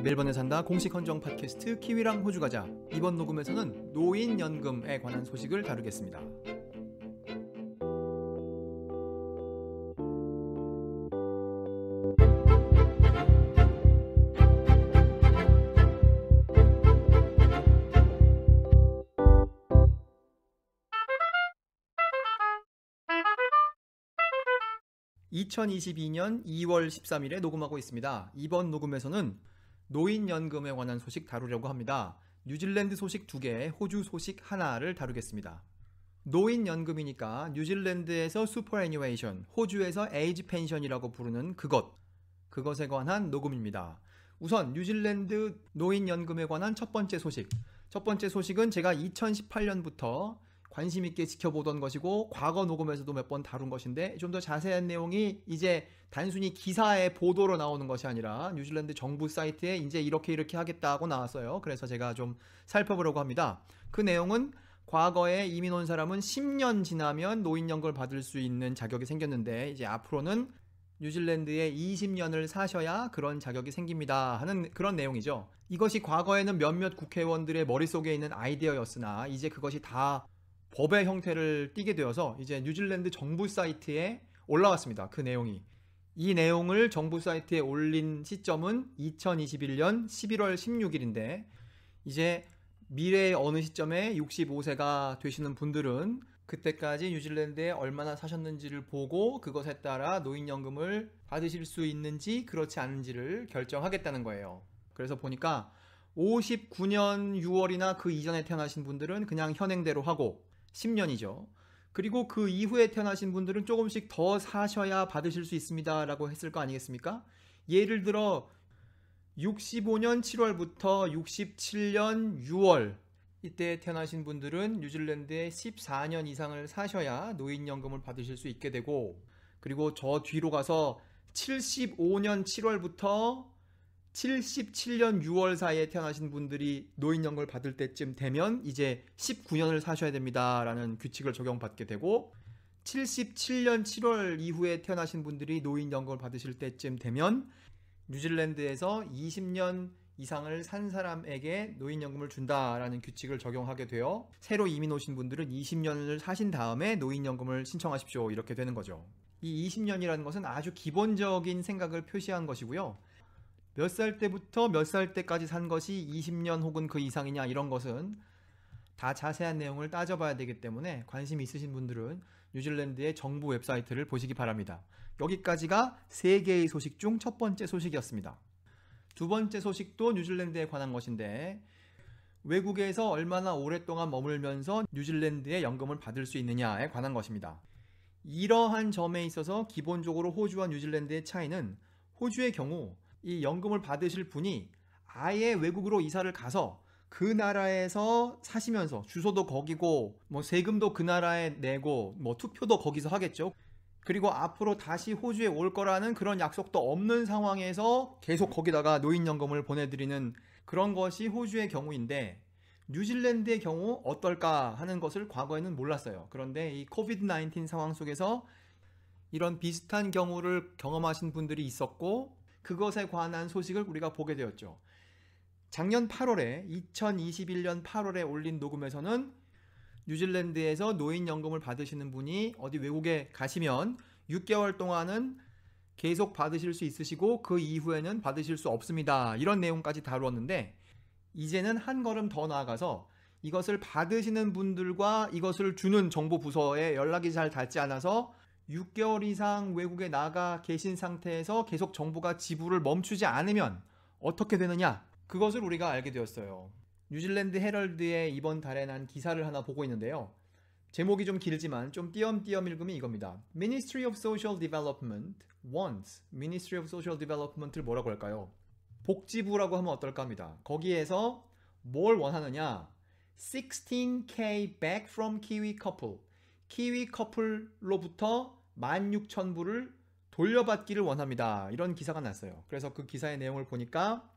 멜번에 산다 공식 헌정 팟캐스트 키위랑 호주 가자. 이번 녹음에서는 노인연금에 관한 소식을 다루겠습니다. (2022년 2월 13일에) 녹음하고 있습니다. 이번 녹음에서는 노인연금에 관한 소식 다루려고 합니다. 뉴질랜드 소식 2개, 호주 소식 하나를 다루겠습니다. 노인연금이니까 뉴질랜드에서 슈퍼애니웨이션, 호주에서 에이지 펜션이라고 부르는 그것에 관한 녹음입니다. 우선 뉴질랜드 노인연금에 관한 첫 번째 소식은 제가 2018년부터 관심 있게 지켜보던 것이고 과거 녹음에서도 몇 번 다룬 것인데, 좀 더 자세한 내용이 이제 단순히 기사의 보도로 나오는 것이 아니라 뉴질랜드 정부 사이트에 이제 이렇게 하겠다고 나왔어요. 그래서 제가 좀 살펴보려고 합니다. 그 내용은 과거에 이민 온 사람은 10년 지나면 노인연금을 받을 수 있는 자격이 생겼는데, 이제 앞으로는 뉴질랜드에 20년을 사셔야 그런 자격이 생깁니다 하는 그런 내용이죠. 이것이 과거에는 몇몇 국회의원들의 머릿속에 있는 아이디어였으나 이제 그것이 다 법의 형태를 띠게 되어서 이제 뉴질랜드 정부 사이트에 올라왔습니다. 그 내용이. 이 내용을 정부 사이트에 올린 시점은 2021년 11월 16일인데 이제 미래의 어느 시점에 65세가 되시는 분들은 그때까지 뉴질랜드에 얼마나 사셨는지를 보고 그것에 따라 노인연금을 받으실 수 있는지 그렇지 않은지를 결정하겠다는 거예요. 그래서 보니까 59년 6월이나 그 이전에 태어나신 분들은 그냥 현행대로 하고 10년이죠. 그리고 그 이후에 태어나신 분들은 조금씩 더 사셔야 받으실 수 있습니다 라고 했을 거 아니겠습니까? 예를 들어 65년 7월부터 67년 6월 이때 태어나신 분들은 뉴질랜드에 14년 이상을 사셔야 노인연금을 받으실 수 있게 되고, 그리고 저 뒤로 가서 75년 7월부터 77년 6월 사이에 태어나신 분들이 노인연금을 받을 때쯤 되면 이제 19년을 사셔야 됩니다 라는 규칙을 적용받게 되고, 77년 7월 이후에 태어나신 분들이 노인연금을 받으실 때쯤 되면 뉴질랜드에서 20년 이상을 산 사람에게 노인연금을 준다라는 규칙을 적용하게 되어 새로 이민 오신 분들은 20년을 사신 다음에 노인연금을 신청하십시오 이렇게 되는 거죠. 이 20년이라는 것은 아주 기본적인 생각을 표시한 것이고요. 몇 살 때부터 몇 살 때까지 산 것이 20년 혹은 그 이상이냐 이런 것은 다 자세한 내용을 따져봐야 되기 때문에 관심 있으신 분들은 뉴질랜드의 정부 웹사이트를 보시기 바랍니다. 여기까지가 3개의 소식 중 첫 번째 소식이었습니다. 두 번째 소식도 뉴질랜드에 관한 것인데, 외국에서 얼마나 오랫동안 머물면서 뉴질랜드의 연금을 받을 수 있느냐에 관한 것입니다. 이러한 점에 있어서 기본적으로 호주와 뉴질랜드의 차이는, 호주의 경우 이 연금을 받으실 분이 아예 외국으로 이사를 가서 그 나라에서 사시면서 주소도 거기고 뭐 세금도 그 나라에 내고 뭐 투표도 거기서 하겠죠. 그리고 앞으로 다시 호주에 올 거라는 그런 약속도 없는 상황에서 계속 거기다가 노인연금을 보내드리는 그런 것이 호주의 경우인데, 뉴질랜드의 경우 어떨까 하는 것을 과거에는 몰랐어요. 그런데 이 코비드-19 상황 속에서 이런 비슷한 경우를 경험하신 분들이 있었고 그것에 관한 소식을 우리가 보게 되었죠. 작년 8월에 2021년 8월에 올린 녹음에서는 뉴질랜드에서 노인연금을 받으시는 분이 어디 외국에 가시면 6개월 동안은 계속 받으실 수 있으시고 그 이후에는 받으실 수 없습니다 이런 내용까지 다루었는데, 이제는 한 걸음 더 나아가서 이것을 받으시는 분들과 이것을 주는 정부 부서에 연락이 잘 닿지 않아서 6개월 이상 외국에 나가 계신 상태에서 계속 정부가 지불을 멈추지 않으면 어떻게 되느냐, 그것을 우리가 알게 되었어요. 뉴질랜드 헤럴드에 이번 달에 난 기사를 하나 보고 있는데요. 제목이 좀 길지만 좀 띄엄띄엄 읽으면 이겁니다. Ministry of Social Development wants, Ministry of Social Development를 뭐라고 할까요? 복지부라고 하면 어떨까 합니다. 거기에서 뭘 원하느냐, 16K back from Kiwi couple, 키위 커플로부터 16,000불을 돌려받기를 원합니다 이런 기사가 났어요. 그래서 그 기사의 내용을 보니까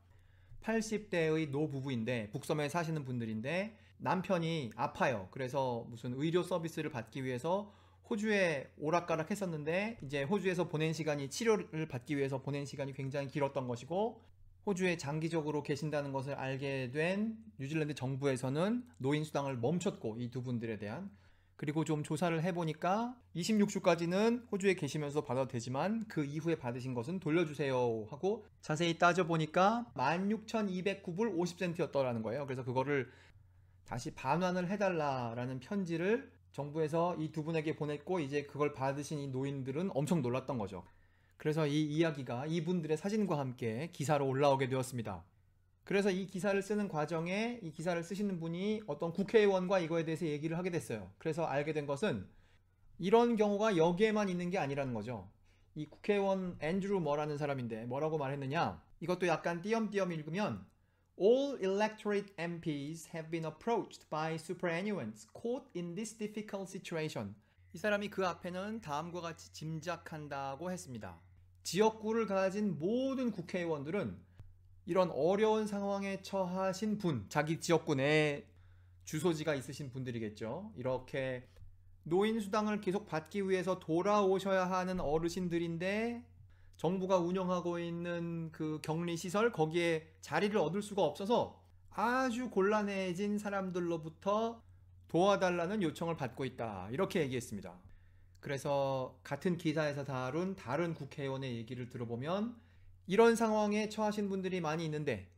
80대의 노부부인데, 북섬에 사시는 분들인데 남편이 아파요. 그래서 무슨 의료 서비스를 받기 위해서 호주에 오락가락 했었는데 이제 호주에서 보낸 시간이, 치료를 받기 위해서 보낸 시간이 굉장히 길었던 것이고, 호주에 장기적으로 계신다는 것을 알게 된 뉴질랜드 정부에서는 노인 수당을 멈췄고, 이 두 분들에 대한, 그리고 좀 조사를 해보니까 26주까지는 호주에 계시면서 받아도 되지만 그 이후에 받으신 것은 돌려주세요 하고, 자세히 따져보니까 16,209불 50센트였더라는 거예요. 그래서 그거를 다시 반환을 해달라라는 편지를 정부에서 이 두 분에게 보냈고, 이제 그걸 받으신 이 노인들은 엄청 놀랐던 거죠. 그래서 이 이야기가 이분들의 사진과 함께 기사로 올라오게 되었습니다. 그래서 이 기사를 쓰는 과정에 이 기사를 쓰시는 분이 어떤 국회의원과 이거에 대해서 얘기를 하게 됐어요. 그래서 알게 된 것은 이런 경우가 여기에만 있는 게 아니라는 거죠. 이 국회의원 앤드루 머라는 사람인데 뭐라고 말했느냐, 이것도 약간 띄엄띄엄 읽으면 All electorate MPs have been approached by superannuants caught in this difficult situation. 이 사람이 그 앞에는 다음과 같이 짐작한다고 했습니다. 지역구를 가진 모든 국회의원들은 이런 어려운 상황에 처하신 분, 자기 지역구 내에 주소지가 있으신 분들이겠죠. 이렇게 노인 수당을 계속 받기 위해서 돌아오셔야 하는 어르신들인데 정부가 운영하고 있는 그 격리시설, 거기에 자리를 얻을 수가 없어서 아주 곤란해진 사람들로부터 도와달라는 요청을 받고 있다, 이렇게 얘기했습니다. 그래서 같은 기사에서 다룬 다른 국회의원의 얘기를 들어보면 이런 상황에 처하신 분들이 많이 있는데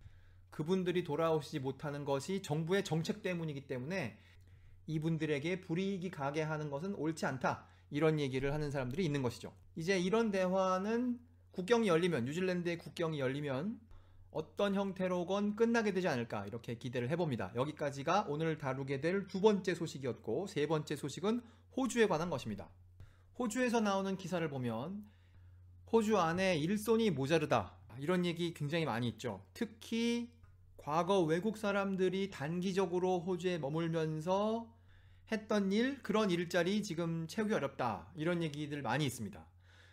그분들이 돌아오시지 못하는 것이 정부의 정책 때문이기 때문에 이분들에게 불이익이 가게 하는 것은 옳지 않다, 이런 얘기를 하는 사람들이 있는 것이죠. 이제 이런 대화는 국경이 열리면, 뉴질랜드의 국경이 열리면 어떤 형태로건 끝나게 되지 않을까, 이렇게 기대를 해봅니다. 여기까지가 오늘 다루게 될 두 번째 소식이었고, 세 번째 소식은 호주에 관한 것입니다. 호주에서 나오는 기사를 보면 호주 안에 일손이 모자르다, 이런 얘기 굉장히 많이 있죠. 특히 과거 외국 사람들이 단기적으로 호주에 머물면서 했던 일, 그런 일자리 지금 채우기 어렵다, 이런 얘기들 많이 있습니다.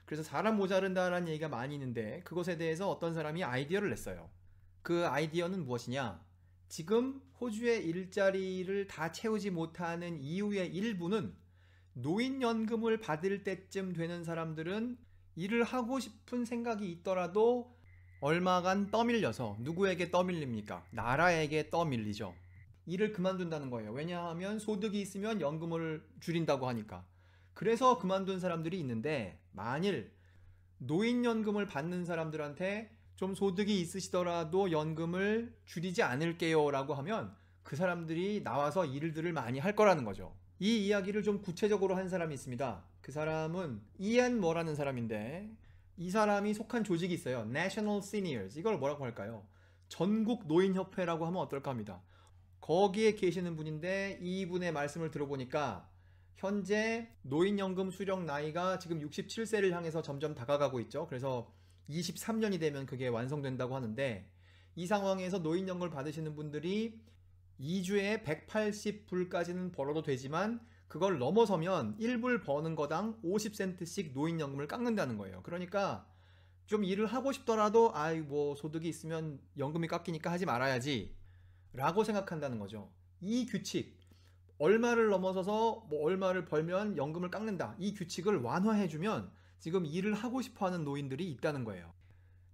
그래서 사람 모자른다라는 얘기가 많이 있는데 그것에 대해서 어떤 사람이 아이디어를 냈어요. 그 아이디어는 무엇이냐, 지금 호주의 일자리를 다 채우지 못하는 이유의 일부는 노인연금을 받을 때쯤 되는 사람들은 일을 하고 싶은 생각이 있더라도 얼마간 떠밀려서, 누구에게 떠밀립니까? 나라에게 떠밀리죠. 일을 그만둔다는 거예요. 왜냐하면 소득이 있으면 연금을 줄인다고 하니까. 그래서 그만둔 사람들이 있는데, 만일 노인연금을 받는 사람들한테 좀 소득이 있으시더라도 연금을 줄이지 않을게요 라고 하면 그 사람들이 나와서 일들을 많이 할 거라는 거죠. 이 이야기를 좀 구체적으로 한 사람이 있습니다. 그 사람은 이안 머라는 사람인데, 이 사람이 속한 조직이 있어요. National Seniors. 이걸 뭐라고 할까요? 전국 노인협회라고 하면 어떨까 합니다. 거기에 계시는 분인데 이분의 말씀을 들어보니까 현재 노인연금 수령 나이가 지금 67세를 향해서 점점 다가가고 있죠. 그래서 23년이 되면 그게 완성된다고 하는데, 이 상황에서 노인연금을 받으시는 분들이 2주에 180불까지는 벌어도 되지만 그걸 넘어서면 1불 버는 거당 50센트씩 노인연금을 깎는다는 거예요. 그러니까 좀 일을 하고 싶더라도 뭐 소득이 있으면 연금이 깎이니까 하지 말아야지 라고 생각한다는 거죠. 이 규칙, 얼마를 넘어서서 뭐 얼마를 벌면 연금을 깎는다, 이 규칙을 완화해주면 지금 일을 하고 싶어하는 노인들이 있다는 거예요.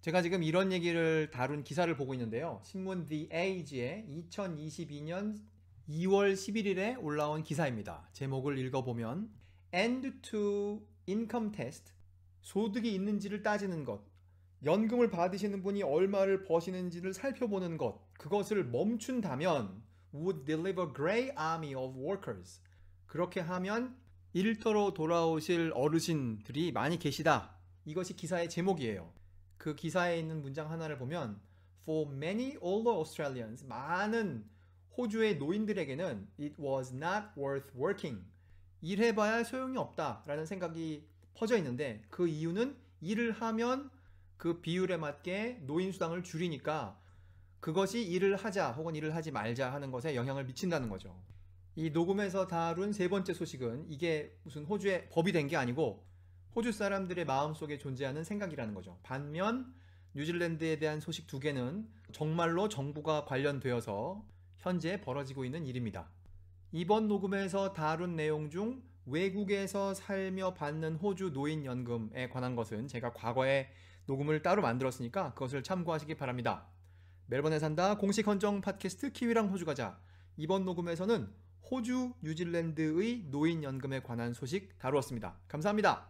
제가 지금 이런 얘기를 다룬 기사를 보고 있는데요. 신문 The Age에 2022년 2월 11일에 올라온 기사입니다. 제목을 읽어보면 End to Income Test, 소득이 있는지를 따지는 것, 연금을 받으시는 분이 얼마를 버시는지를 살펴보는 것, 그것을 멈춘다면 would deliver great army of workers. 그렇게 하면 일터로 돌아오실 어르신들이 많이 계시다. 이것이 기사의 제목이에요. 그 기사에 있는 문장 하나를 보면 For many older Australians, 많은 호주의 노인들에게는 It was not worth working. 일해봐야 소용이 없다라는 생각이 퍼져 있는데, 그 이유는 일을 하면 그 비율에 맞게 노인수당을 줄이니까 그것이 일을 하자 혹은 일을 하지 말자 하는 것에 영향을 미친다는 거죠. 이 녹음에서 다룬 세 번째 소식은 이게 무슨 호주의 법이 된 게 아니고 호주 사람들의 마음속에 존재하는 생각이라는 거죠. 반면 뉴질랜드에 대한 소식 두 개는 정말로 정부가 관련되어서 현재 벌어지고 있는 일입니다. 이번 녹음에서 다룬 내용 중 외국에서 살며 받는 호주 노인연금에 관한 것은 제가 과거에 녹음을 따로 만들었으니까 그것을 참고하시기 바랍니다. 멜번에 산다 공식 헌정 팟캐스트 키위랑 호주 가자. 이번 녹음에서는 호주, 뉴질랜드의 노인연금에 관한 소식 다루었습니다. 감사합니다.